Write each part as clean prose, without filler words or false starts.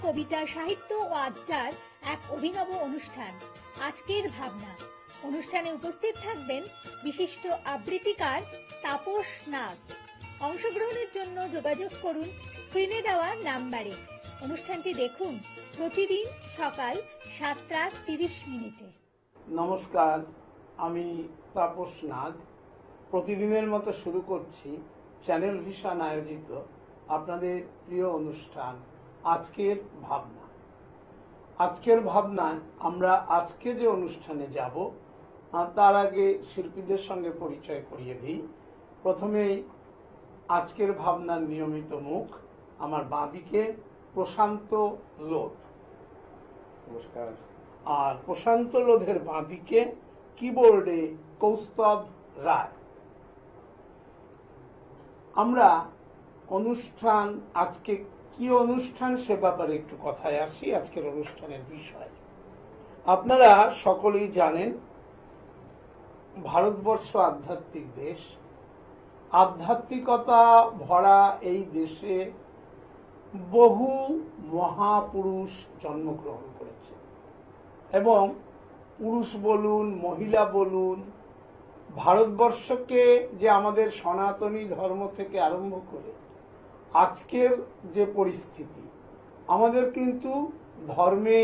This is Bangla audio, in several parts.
কবিতা, সাহিত্য ও আড্ডার এক অভিনব অনুষ্ঠান আজকের ভাবনা। অনুষ্ঠানে উপস্থিত থাকবেন বিশিষ্ট আবৃত্তিকার তাপস নাগ। অংশগ্রহণের জন্য যোগাযোগ করুন স্ক্রিনে দেওয়া নাম্বারে। অনুষ্ঠানটি দেখুন প্রতিদিন সকাল 7:30। নমস্কার, আমি তাপস নাগ। প্রতিদিনের মতো শুরু করছি চ্যানেল ভিশন আয়োজিত আপনাদের প্রিয় অনুষ্ঠান আজকের ভাবনা। আজকের ভাবনায় আমরা আজকে যে অনুষ্ঠানে যাব তার আগে শিল্পীদের সঙ্গে পরিচয় করিয়ে দিই। প্রথমেই আজকের ভাবনার নিয়মিত মুখ, আমার বাঁদিকে প্রশান্ত লোধ। নমস্কার। আর প্রশান্ত লোধের বাঁদিকে কিবোর্ডে কৌস্তব রায়। আমরা অনুষ্ঠান, আজকে কি অনুষ্ঠান সে ব্যাপারে একটু কথায় আসি। আজকের অনুষ্ঠানের বিষয় আপনারা সকলেই জানেন, ভারতবর্ষ আধ্যাত্মিক দেশ। আধ্যাত্মিকতা ভরা এই দেশে বহু মহাপুরুষ জন্মগ্রহণ করেছে এবং পুরুষ বলুন, মহিলা বলুন, ভারতবর্ষকে যে আমাদের সনাতনী ধর্ম থেকে আরম্ভ করে আজকের যে পরিস্থিতি, আমাদের কিন্তু ধর্মে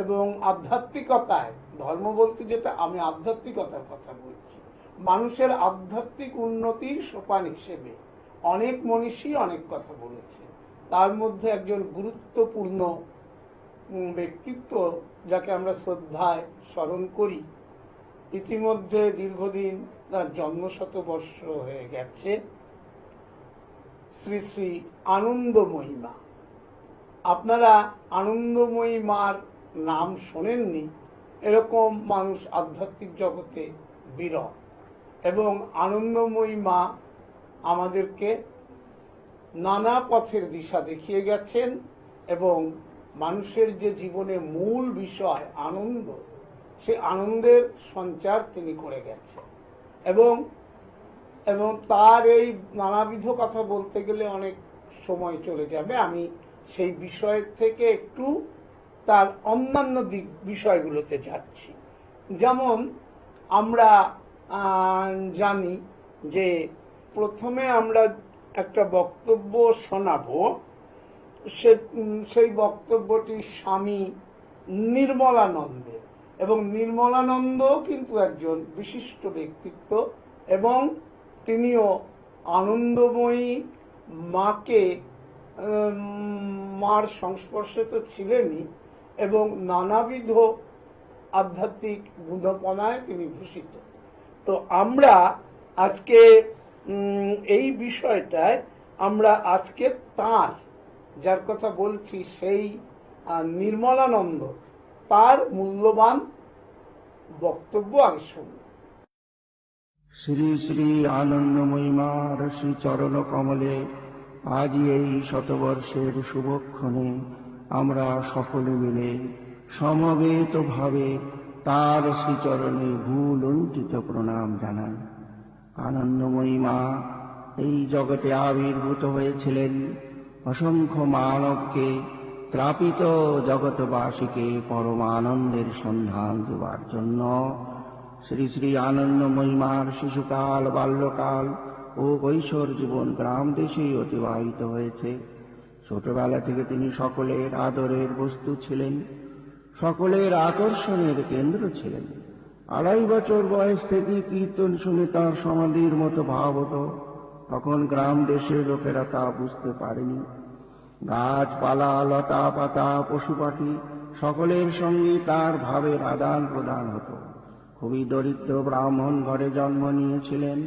এবং আধ্যাত্মিকতায়, ধর্ম বলতে যেটা আমি আধ্যাত্মিকতার কথা বলছি, মানুষের আধ্যাত্মিক উন্নতির সোপান হিসেবে অনেক মনীষী অনেক কথা বলেছে। তার মধ্যে একজন গুরুত্বপূর্ণ ব্যক্তিত্ব যাকে আমরা শ্রদ্ধায় স্মরণ করি, ইতিমধ্যে দীর্ঘদিন তার জন্মশতবর্ষ হয়ে গেছে, শ্রী শ্রী আনন্দময়ী মা। আপনারা আনন্দময়ী মার নাম শোনেননি এরকম মানুষ আধ্যাত্মিক জগতে বিরল, এবং আনন্দময়ী মা আমাদেরকে নানা পথের দিশা দেখিয়ে গেছেন এবং মানুষের যে জীবনে মূল বিষয় আনন্দ, সে আনন্দের সঞ্চার তিনি করে গেছেন। এবং তার এই নানাবিধ কথা বলতে গেলে অনেক সময় চলে যাবে। আমি সেই বিষয়ের থেকে একটু তার অন্যান্য বিষয়গুলোতে যাচ্ছি। যেমন আমরা জানি যে প্রথমে আমরা একটা বক্তব্য শোনাবো, সেই বক্তব্যটি স্বামী নির্মলানন্দের, এবং নির্মলানন্দ কিন্তু একজন বিশিষ্ট ব্যক্তিত্ব এবং তিনিও আনন্দময়ী মাকে, মার সংস্পর্শে তো ছিলেনই এবং নানাবিধ আধ্যাত্মিক বুধপনায় তিনি ভূষিত। তো আমরা আজকে এই বিষয়টায় আমরা আজকে তার, যার কথা বলছি, সেই নির্মলানন্দ, তার মূল্যবান বক্তব্য আগে শুনুন। শ্রী শ্রী আনন্দময়ী মার শ্রী চরণ কমলে আজই এই শতবর্ষের শুভক্ষণে আমরা সকলে মিলে সমবেত ভাবে তার শ্রীচরণে ভূলুণ্ঠিত প্রণাম জানাই। আনন্দময়ী মা এই জগতে আবির্ভূত হয়েছিলেন অসংখ্য মানবকে, ত্রাপিত জগৎবাসীকে পরমানন্দের সন্ধান দেওয়ার জন্য। শ্রী শ্রী আনন্দময়ী মার শিশুকাল, বাল্যকাল ও কৈশোর জীবন গ্রাম দেশেই অতিবাহিত হয়েছে। ছোটবেলা থেকে তিনি সকলের আদরের বস্তু ছিলেন, সকলের আকর্ষণের কেন্দ্র ছিলেন। 2.5 বছর বয়স থেকে কীর্তন শুনে তাঁর সমাধির মতো ভাব হতো। তখন গ্রাম দেশের লোকেরা তা বুঝতে পারেনি। গাছপালা, লতা পাতা, পশু পাখি সকলের সঙ্গে তার ভাবের আদান প্রদান হতো। খুবই দরিদ্র ব্রাহ্মণ ঘরে জন্ম নিয়েছিলেন।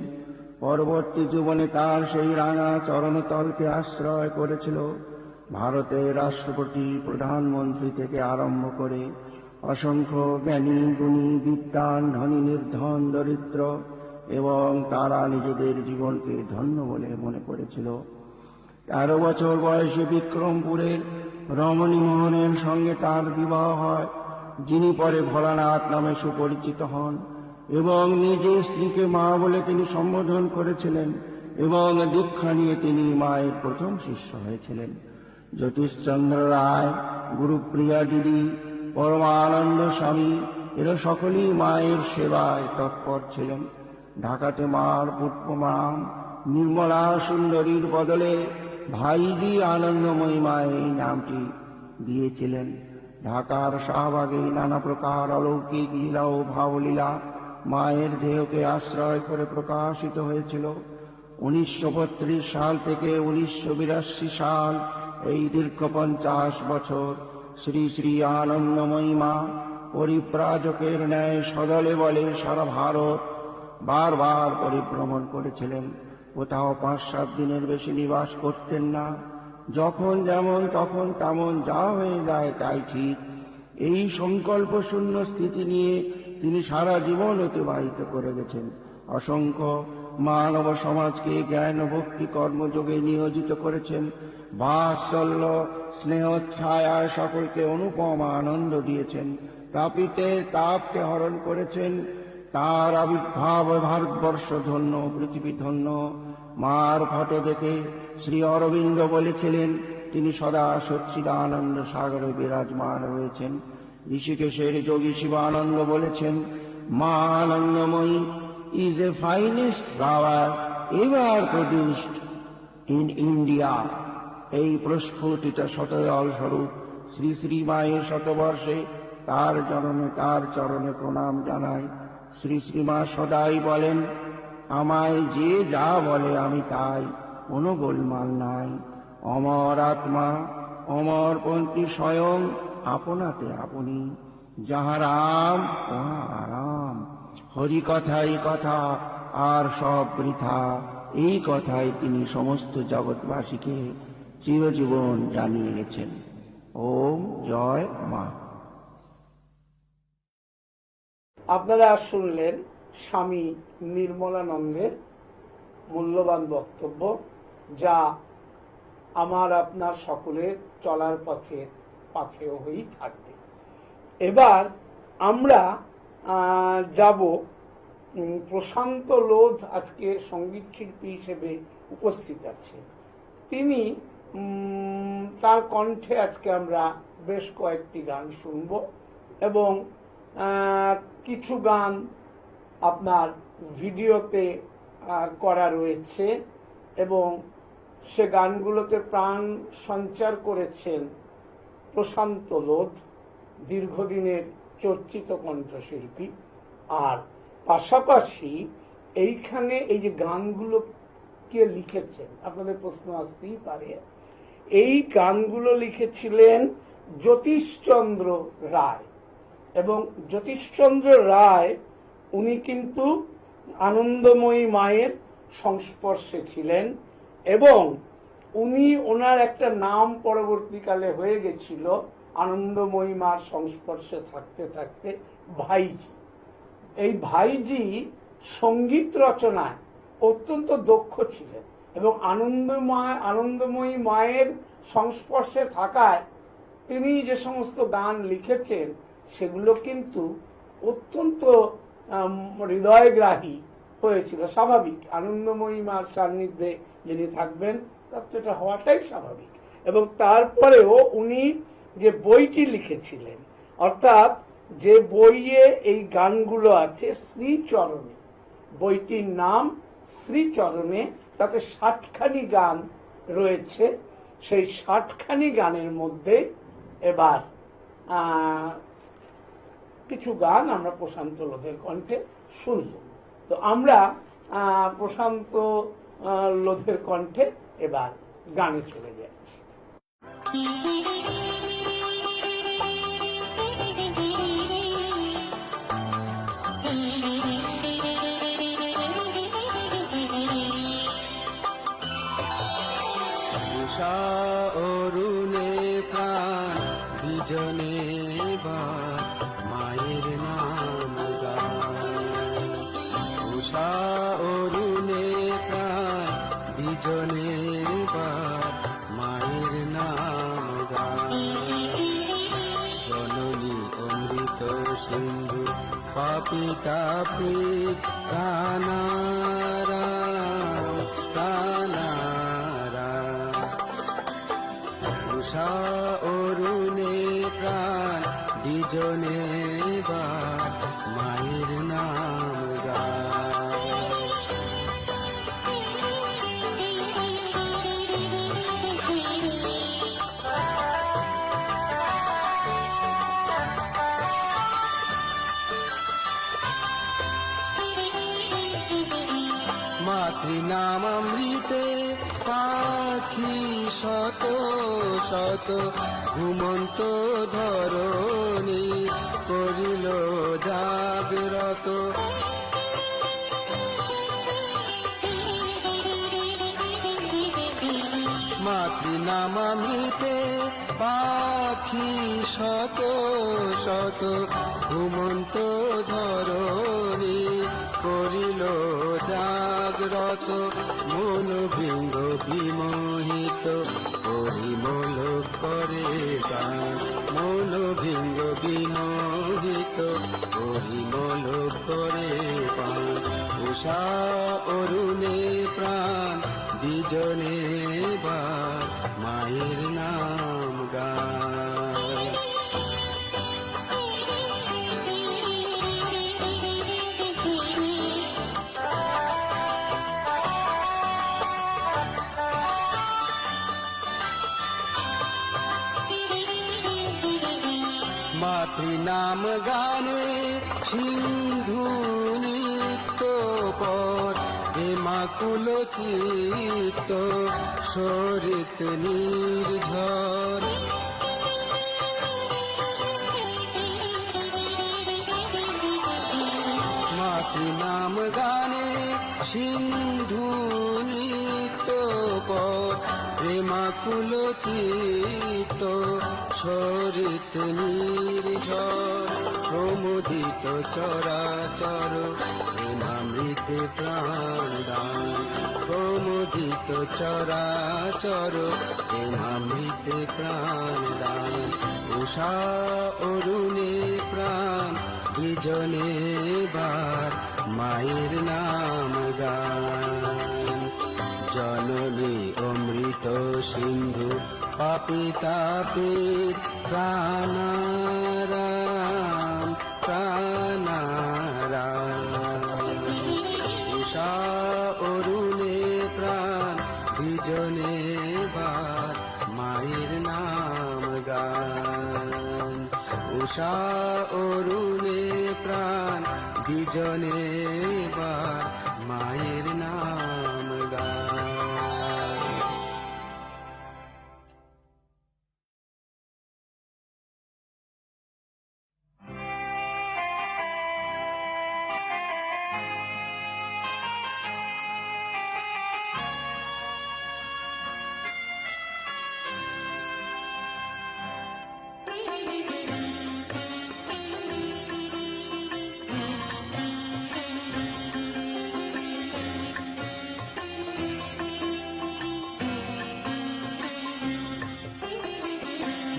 পরবর্তী জীবনে তার সেই রাঙা চরণতলকে আশ্রয় করেছিল ভারতের রাষ্ট্রপতি, প্রধানমন্ত্রী থেকে আরম্ভ করে অসংখ্য জ্ঞানী, গুণী, বিদ্বান, ধনী, নির্ধন, দরিদ্র, এবং তারা নিজেদের জীবনকে ধন্য বলে মনে করেছিল। 13 বছর বয়সে বিক্রমপুরের রমণী মোহনের সঙ্গে তার বিবাহ হয়, যিনি পরে ভোলানাথ নামে সুপরিচিত হন এবং নিজে স্ত্রীকে মা বলে তিনি সম্বোধন করেছিলেন এবং দীক্ষা নিয়ে তিনি মায়ের প্রথম শিষ্য হয়েছিলেন। জ্যোতিষচন্দ্র রায়, গুরুপ্রিয়া দিদি, পরমানন্দ স্বামী এরা সকলেই মায়ের সেবায় তৎপর ছিলেন। ঢাকাতে মার পুষ্পমাম নির্মলা সুন্দরীর বদলে ভাইজি আনন্দময়ী মায়ের এই নামটি দিয়েছিলেন। ঢাকার শাহবাগে নানা প্রকার অলৌকিক লীলা ও ভাবলীলা মায়ের দেহকে আশ্রয় করে প্রকাশিত হয়েছিল। 1932 সাল থেকে 1982 সাল এই দীর্ঘ 50 বছর শ্রী শ্রী আনন্দময়ী মা পরিব্রাজকের ন্যায় সদলে বলে সারা ভারত বারবার পরিভ্রমণ করেছিলেন। কোথাও 5-7 দিনের বেশি নিবাস করতেন না। যখন যেমন তখন তেমন, যা হয়ে যায় তাই ঠিক, এই সংকল্প শূন্য স্থিতি নিয়ে তিনি সারা জীবন অতিবাহিত করে গেছেন। অসংখ্য মানব সমাজকে জ্ঞান ভক্তি কর্মযোগে নিয়োজিত করেছেন। বাৎসল্য স্নেহ ছায়ায় সকলকে অনুপম আনন্দ দিয়েছেন। তাপিতে তাপকে হরণ করেছেন। তার আবির্ভাব ভারতবর্ষ ধন্য, পৃথিবী ধন্য। মার ফটো দেখে শ্রী অরবিন্দ বলেছিলেন তিনি সদা সচ্চিদানন্দ সাগরে বিরাজমান রয়েছেন। ঋষিকেশের যোগী শিবানন্দ বলেছেন মা আনন্দময়ী is the finest flower ever produced in India. এই প্রস্ফুটিত শতদল স্বরূপ শ্রী শ্রী মায়ের শতবর্ষে তার চরণে প্রণাম জানাই। শ্রী শ্রীমা সদাই বলেন আমায় যে যা বলে আমি তাই, কোনো গোলমাল নাই। অমর আত্মা অমর পন্থী স্বয়ং আপনাতে আপনি, যাহা রাম ওহা আরাম। হরি কথাই কথা আর সব বৃথা, এই কথাই তিনি সমস্ত জগৎবাসীকে চিরজীবন জানিয়ে গেছেন। ওম জয় মা। আপনারা শুনলেন স্বামী নির্মলানন্দের মূল্যবান বক্তব্য, যা আমার আপনার সকলের চলার পাথেয় হয়েই থাকবে। এবার আমরা যাব প্রশান্ত লোধ আজকে সঙ্গীত শিল্পী হিসেবে উপস্থিত আছে। তিনি তার কণ্ঠে আজকে আমরা বেশ কয়েকটি গান শুনব এবং কিছু গান আপনার ভিডিওতে করা রয়েছে এবং সে গানগুলোতে প্রাণ সঞ্চার করেছেন প্রশান্ত লোধ, দীর্ঘদিনের চর্চিত কণ্ঠশিল্পী। আর পাশাপাশি এইখানে এই যে গানগুলো কে লিখেছেন আপনাদের প্রশ্ন আসতেই পারে, এই গানগুলো লিখেছিলেন জ্যোতিষচন্দ্র রায়। এবং জ্যোতিষচন্দ্র রায় উনি কিন্তু আনন্দময়ী মায়ের সংস্পর্শে ছিলেন এবং উনি ওনার একটা নাম পরবর্তীকালে হয়ে গেছিল আনন্দময়ী মার সংস্পর্শে থাকতে থাকতে ভাইজি। এই ভাইজি সঙ্গীত রচনায় অত্যন্ত দক্ষ ছিলেন এবং আনন্দময়ী মায়ের সংস্পর্শে থাকায় তিনি যে সমস্ত গান লিখেছেন সেগুলো কিন্তু অত্যন্ত হৃদয়গ্রাহী হয়েছিল। স্বাভাবিক, আনন্দময়ী মার সান্নিধ্যে যিনি থাকবেন তার তো এটা হওয়াটাই স্বাভাবিক। এবং তারপরেও উনি যে বইটি লিখেছিলেন, অর্থাৎ যে বইয়ে এই গানগুলো আছে শ্রীচরণে, বইটির নাম শ্রীচরণে, তাতে 60খানি গান রয়েছে। সেই 60খানি গানের মধ্যে এবার কিছু গান আমরা প্রশান্ত লোধের কণ্ঠে শুনব। তো আমরা প্রশান্ত লোধের কণ্ঠে এবার গানে চলে যাচ্ছি। অরুণে প্রাণ বিজনে মায়ের নাম উষা অরুণে প্রাণ বিজনে মায়ের নাম জননী অমৃত সিন্ধু পাপি তাপি কানারা বিজনে বার মায়ের নাম গায়। মাতৃনাম অমৃতে পাখি শত শত ঘুমন্ত ধরণী করিল জাগ্রত। মাতৃনাম অমৃতে পাখি শত শত ঘুমন্ত ধরণী করিল জাগ্রত। মন বৃন্দ বিমোহিত পরিমল করে গান, মন বৃন্দ বিমোহিত পরিমল করে গান। উষা অরুণে প্রাণ বিজনে বার মায়ের নাম গায়। মাতৃনাম গানে সিন্ধু নিত্য পর হেমাকুল চিত্ত সরিত নির্ঝর। মাতৃনাম গানে সিন্ধু নিত্য পর প্রেমাকুল চিত্ত সরিত নির্ঝর। প্রমোদিত চরাচর প্রেমামৃতে প্রাণ দান, প্রমোদিত চরাচর প্রেমামৃতে প্রাণ দান। উষা অরুণে প্রাণ বিজনে বার মায়ের নাম গান। জননী অমৃত সিন্ধু পাপি তাপের প্রাণারাম প্রাণারাম। উষা অরুণে প্রাণ বিজনে বার মায়ের নাম গান। উষা অরুণে প্রাণ বিজনে বার মায়ের নাম গান।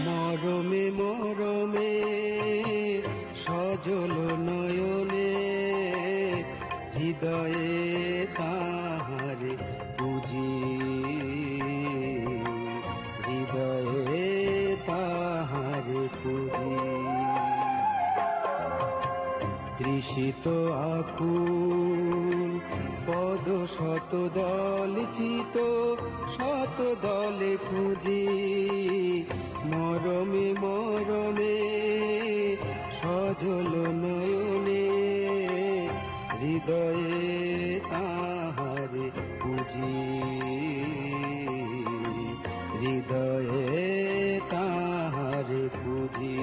মরমে মরমে সজল নয়নে হৃদয়ে তাহারে পুজি, হৃদয়ে তাহারে পুজি। তৃষিত আকুল পদ শত দল চিত শত দলে খুঁজি। মরমে মরমে সজল নয়নে হৃদয়ে তাহারে পুজি, হৃদয়ে তাহারে পুজি।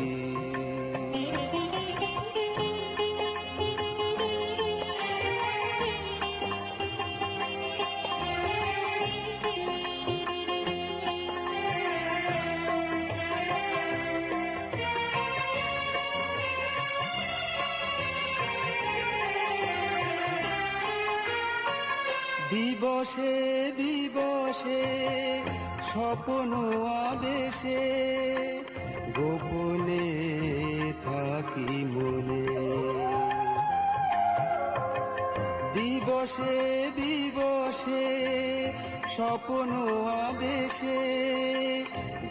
দিবসে দিবসে স্বপ্ন আবেশে গোপনে থাকি মনে। দিবসে দিবসে স্বপ্ন আবেশে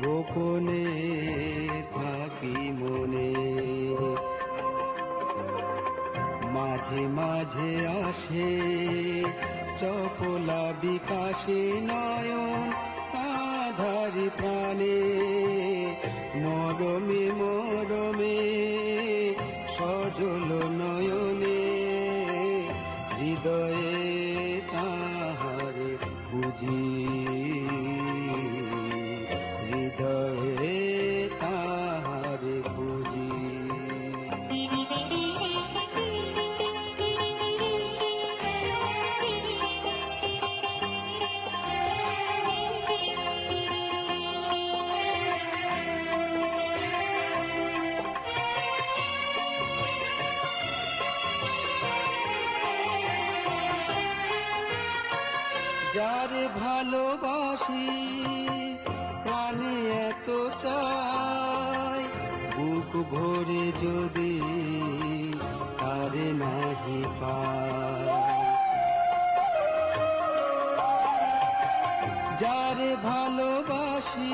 গোপনে থাকি মনে। মাঝে মাঝে আসে চপলা বিকাশে নয়ন আধারি প্রাণে মরমে মরমে সজল নয়নে হৃদয়ে তাহারে বুঝি হৃদয়ে তাহারে বুঝি যারে ভালোবাসি প্রাণে এত চাই বুক ভরে যদি তারে নাহি পাই যারে ভালোবাসি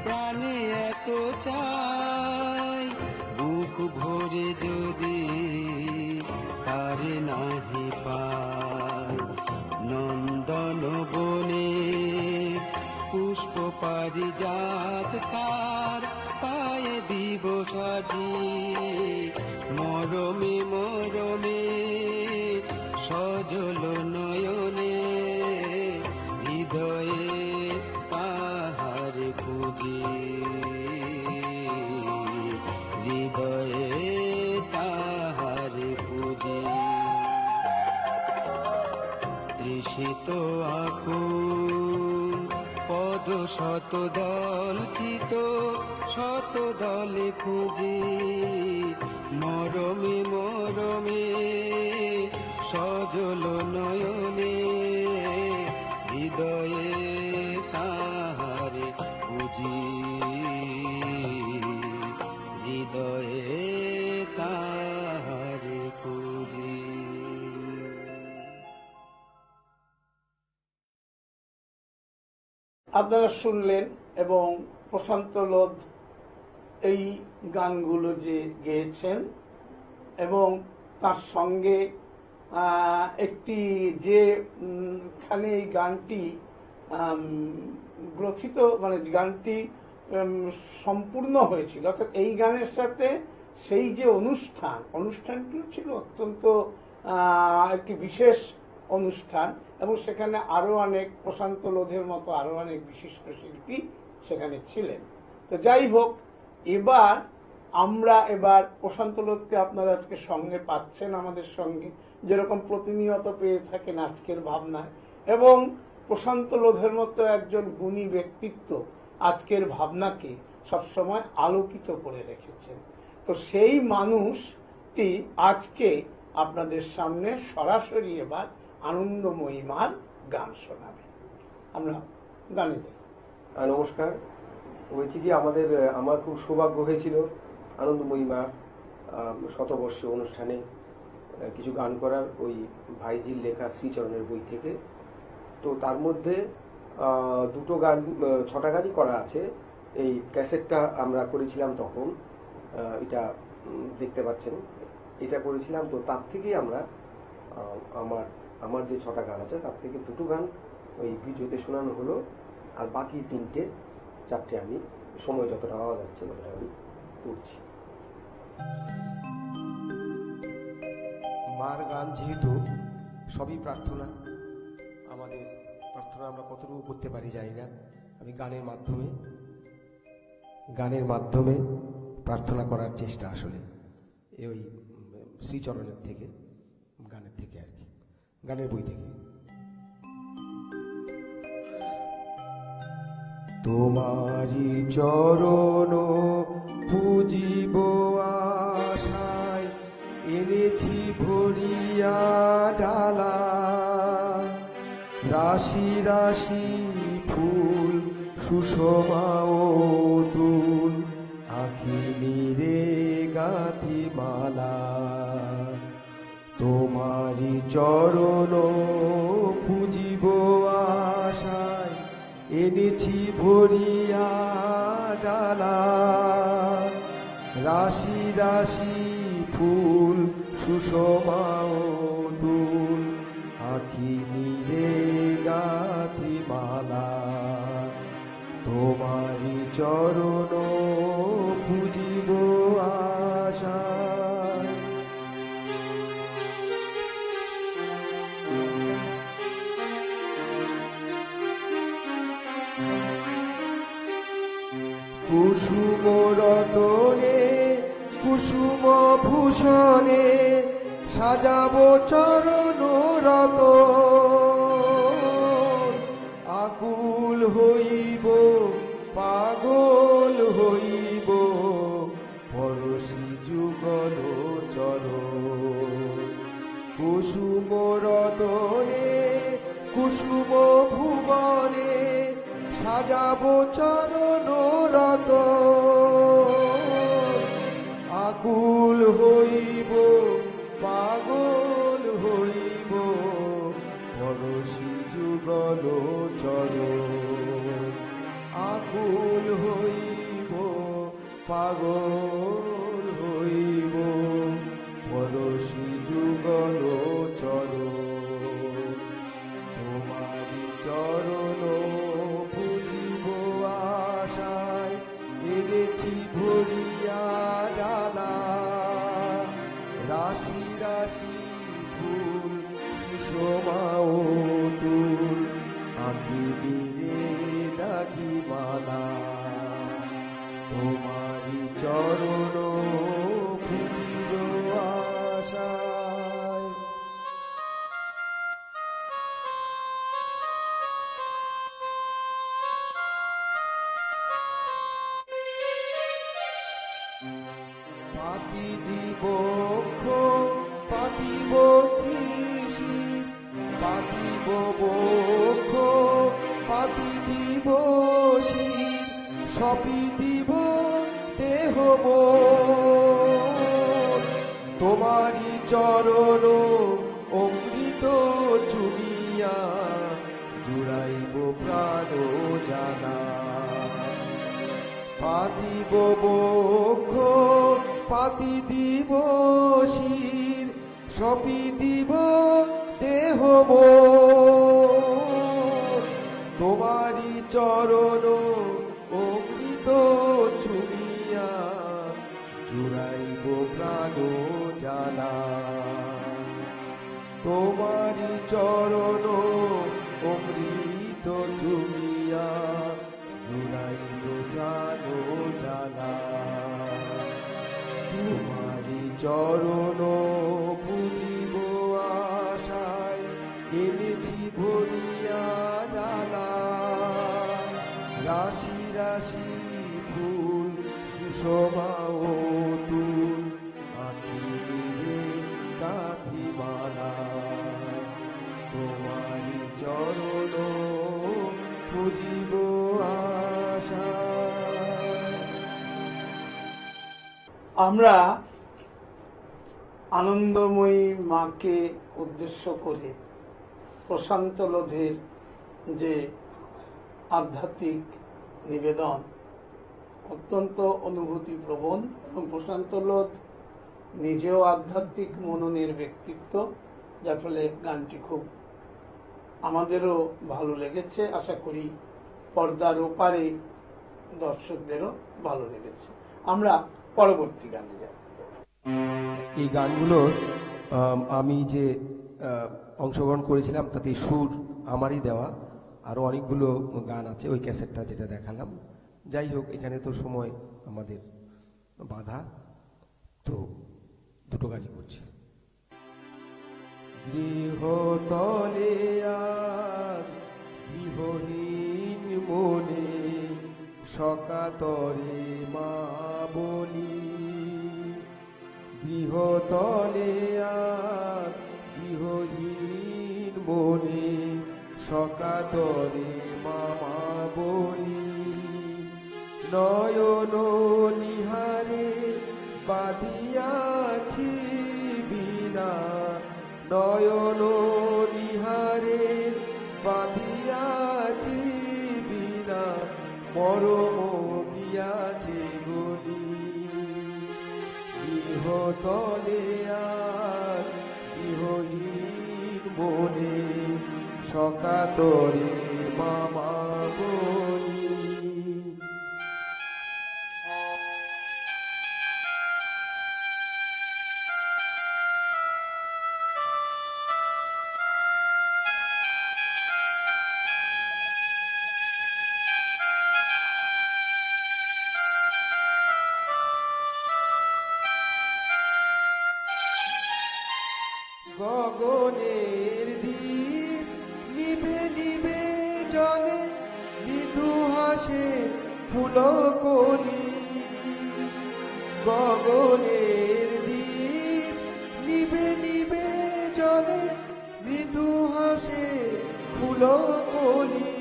প্রাণে এত চাই বুক ভরে যদি তারে নাহি পাই নন্দন বনে পুষ্প পারিজাত তার পায়ে দিব সাজি মরমে মরমে সজল নয়নে হৃদয়ে তাহারে খুঁজি হৃদয়ে তাহারে খুঁজি তৃষিত আকুল পদ শত দল চিত শত দলে খুঁজি মরমে মরমে সজল নয়নে হৃদয়ে তাহারে খুঁজি হৃদয়ে তাহারে খুঁজি। আপনারা শুনলেন এবং প্রশান্ত লোধ এই গানগুলো যে গেয়েছেন এবং তার সঙ্গে একটি যে খানে এই গানটি গ্রথিত মানে গানটি সম্পূর্ণ হয়েছিল অর্থাৎ এই গানের সাথে সেই যে অনুষ্ঠানটি ছিল অত্যন্ত একটি বিশেষ অনুষ্ঠান এবং সেখানে আরো অনেক প্রশান্ত লোধের মতো আরো অনেক বিশিষ্ট শিল্পী সেখানে ছিলেন। তো যাই হোক, এবার প্রশান্ত লোধকে আপনারা আজকে সঙ্গে পাচ্ছেন আমাদের সঙ্গে, যেরকম প্রতিনিয়ত পেয়ে থাকেন আজকের ভাবনায়, এবং প্রশান্ত লোধের মতো একজন গুণী ব্যক্তিত্ব আজকের ভাবনাকে সবসময় আলোকিত করে রেখেছেন। তো সেই মানুষটি আজকে আপনাদের সামনে সরাসরি এবার আনন্দময়ীমার গান শোনাবে। আমরা গানে যাই। নমস্কার। বলছি যে আমার খুব সৌভাগ্য হয়েছিল আনন্দময়ীমার শতবর্ষে অনুষ্ঠানে কিছু গান করার, ওই ভাইজির লেখা শ্রীচরণের বই থেকে। তো তার মধ্যে দুটো গান, 6টা গানই করা আছে। এই ক্যাসেটটা আমরা করেছিলাম তখন, এটা দেখতে পাচ্ছেন, এটা করেছিলাম। তো তার থেকেই আমরা আমার যে 6টা গান আছে তার থেকে দুটো গান ওই ভিডিওতে শোনানো হলো, আর বাকি 4টে আমি সময় যতটা পাওয়া যাচ্ছে ততটা আমি করছি। মার গান যেহেতু সবই প্রার্থনা, আমাদের প্রার্থনা আমরা কতটুকু করতে পারি জানি না। আমি গানের মাধ্যমে প্রার্থনা করার চেষ্টা, আসলে ওই শ্রীচরণের থেকে, গানের থেকে আর কি, গানের বই থেকে। তোমারি চরণ পুজিব আশায় এনেছি ভরিয়া ডালা, রাশি রাশি ফুল সুষমা ও দুল, আঁখি নিরে গাঁথি মালা। তোমারি চরণ পুজিব আশায় এনেছি ভরিয়া ডালা, রাশি রাশি ফুল সুষমা অতুল আখি নীরে গাথি মালা তোমারি চরণ পুজিব আশায়। কুসুম রতনে কুসুম ভূষণে সাজাব চরণ রতন আকুল হইব পাগল হইব পরশি যুগল চরণ। কুসুম রতনে কুসুম ভুবনে সাজাব চরণ রতন আকুল হইব পাগল হইব পরশি যুগল চরণ আকুল হইব পাগল হইব পরশি যুগল চরণ। তোমারি চরণ পুজিব আশায় এনেছি ভরিয়া ডালা রাশি রাশি ফুল সুষমা অতুল আঁখি নীরে ডাকি মালা তোমারি চরণ পুজিব আশায়। পাতি দিব পাতিব ত্রিশি পাতিব বক্ষ পাতি দিব শির সপি দিব দেহ মন। তোমারি চরণ অমৃত চুমিয়া জুড়াইব প্রাণ জানা পাতিব বক্ষ পাতি দিব শির সপি দিব দেহ মন। তোমারি চরণ অমৃত চুমিয়া জুড়াইব প্রাণ জানা তোমারি চরণ অমৃত চুমিয়া জুড়াইব প্রাণ জানা তোমারি চরণ পুজিব আশায় এনেছি ভরিয়া ডালা রাশি রাশি ফুল সুষমা অতুল আঁখি নীরে গাথি মালা তোমারি চরণ পুজিব আশায়। আমরা আনন্দময়ী মাকে উদ্দেশ্য করে প্রশান্ত লোধের যে আধ্যাত্মিক নিবেদন অত্যন্ত অনুভূতিপ্রবণ এবং প্রশান্ত লোধ নিজেও আধ্যাত্মিক মননের ব্যক্তিত্ব, যার ফলে গানটি খুব আমাদেরও ভালো লেগেছে। আশা করি পর্দার ওপারে দর্শকদেরও ভালো লেগেছে। আমরা পরবর্তী গানে যাব। এই গানগুলোর আমি যে অংশগ্রহণ করেছিলাম তাতে সুর আমারই দেওয়া, আরো অনেকগুলো গান আছে ওই ক্যাসেটটা যেটা দেখালাম। যাই হোক, এখানে তো সময় আমাদের বাধা, তো দুটো গানই করছি। গৃহতলে আজ গৃহহীন মনে সকাতরে মা বলি, গৃহতলে আজ গৃহহীন মনে সকাতরে মামা বলি, নয়ন নিহারে বাঁধিয়াছি বিনা, নয়ন নিহারে বাঁধিয়াছি বিনা, মরম গিয়াছে গলি। গৃহতলে আর গৃহহীন মনে সকাতরে মামা বলি। গগনের দ্বীপ নিভে নিভে জলে মৃদু হাসে ফুলকলি। গগনের দ্বীপ নিভে নিভে জলে মৃদু হাসে ফুলকলি।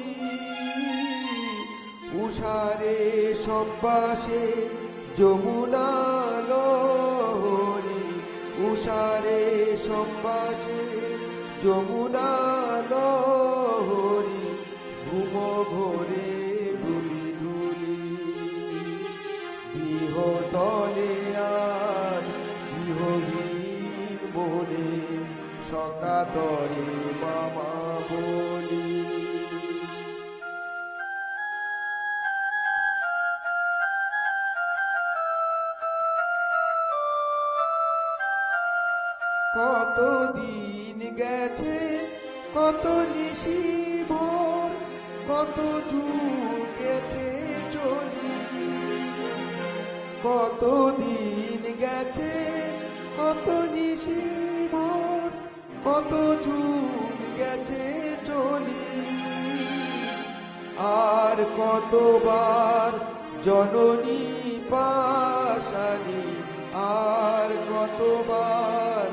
উষারে সম্বাসে যমুনা লহরী, উষারে সম্বাসে যমুনা লহরী। ঘুম ঘোরে ডুলি ডুলি গৃহতলে আজ গৃহহীন মনে সকাতরে মামা বলি। কতদিন গেছে কত নিশি ভোর, কত যুগ গেছে চলি। কতদিন গেছে কত নিশি ভোর, কত যুগ গেছে চলি। আর কতবার জননী পাশানি, আর কতবার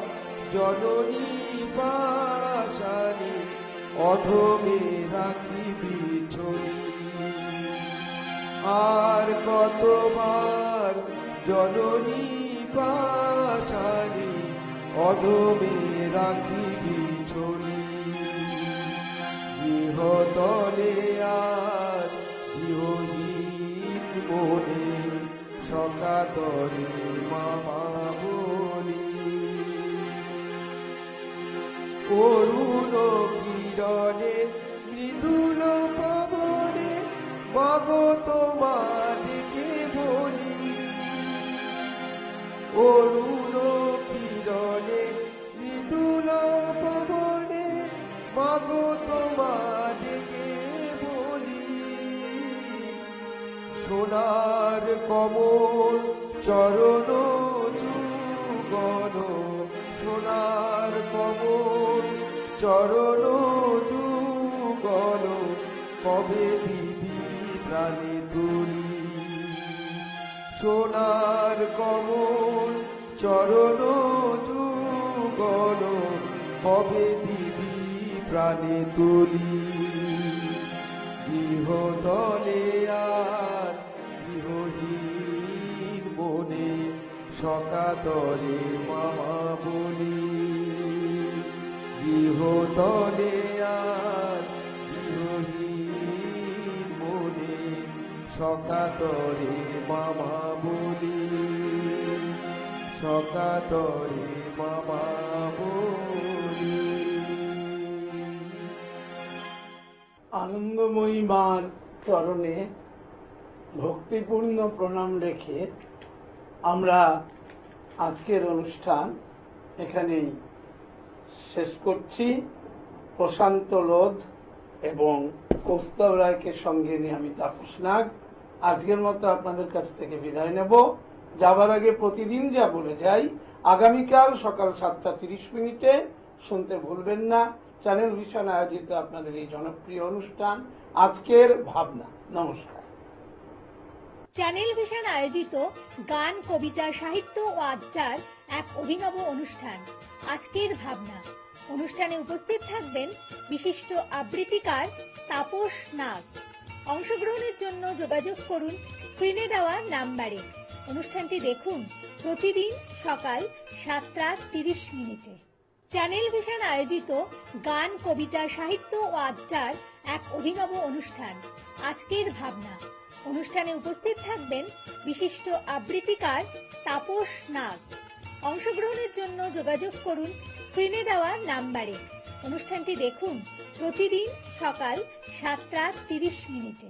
জননী পাশানি অধমে রাখিবি ছড়ি। আর কতবার জননী পাশানি অধমে রাখিবি ছড়ি। গৃহতলে আর গৃহহীন মনে সকাতরে মামা বলি। অরুণ কিরণে মৃদুল পবনে মাগো তোমাকে বলি। অরুণ কিরণে মৃদুল পবনে মাগো তোমাকে বলি। সোনার কমল চরণ যুগল, সোনার কমল চরণ যুগল কবে দিবি প্রাণে তুলি। সোনার কমল চরণ যুগল কবে দিবি প্রাণে তুলি। গৃহতলে আর গৃহহীন মনে সকাতরে মামা বলি। গৃহতলে আর গৃহহীন মনে সকাতরে মামা বলি। সকাতরে মামা বলি। আনন্দময়ী মার চরণে ভক্তিপূর্ণ প্রণাম রেখে আমরা আজকের অনুষ্ঠান এখানেই শেষ করছি। প্রশান্ত লোধ এবং কৌস্তব রায়কে সঙ্গে নিয়ে আমি তাপস নাগ আজকের মতো আপনাদের কাছ থেকে বিদায় নেব। যাবার আগে প্রতিদিন যা বলে যাই, আগামীকাল সকাল 7:30 শুনতে ভুলবেন না চ্যানেল ভিশন আয়োজিত আপনাদের এই জনপ্রিয় অনুষ্ঠান আজকের ভাবনা। নমস্কার। চ্যানেল ভিশন আয়োজিত গান, কবিতা, সাহিত্য ও আড্ডার এক অভিনব অনুষ্ঠান আজকের ভাবনা। অনুষ্ঠানে উপস্থিত থাকবেন বিশিষ্ট আবৃত্তিকার তাপস নাগ। অংশগ্রহণের জন্য যোগাযোগ করুন স্ক্রিনে দেওয়া নাম্বারে। অনুষ্ঠানটি দেখুন প্রতিদিন সকাল 7:30। চ্যানেল ভিশন আয়োজিত গান, কবিতা, সাহিত্য ও আড্ডার এক অভিনব অনুষ্ঠান আজকের ভাবনা। অনুষ্ঠানে উপস্থিত থাকবেন বিশিষ্ট আবৃত্তিকার তাপস নাগ। অংশগ্রহণের জন্য যোগাযোগ করুন স্ক্রিনে দেওয়া নাম্বারে। অনুষ্ঠানটি দেখুন প্রতিদিন সকাল 7:30 মিনিটে।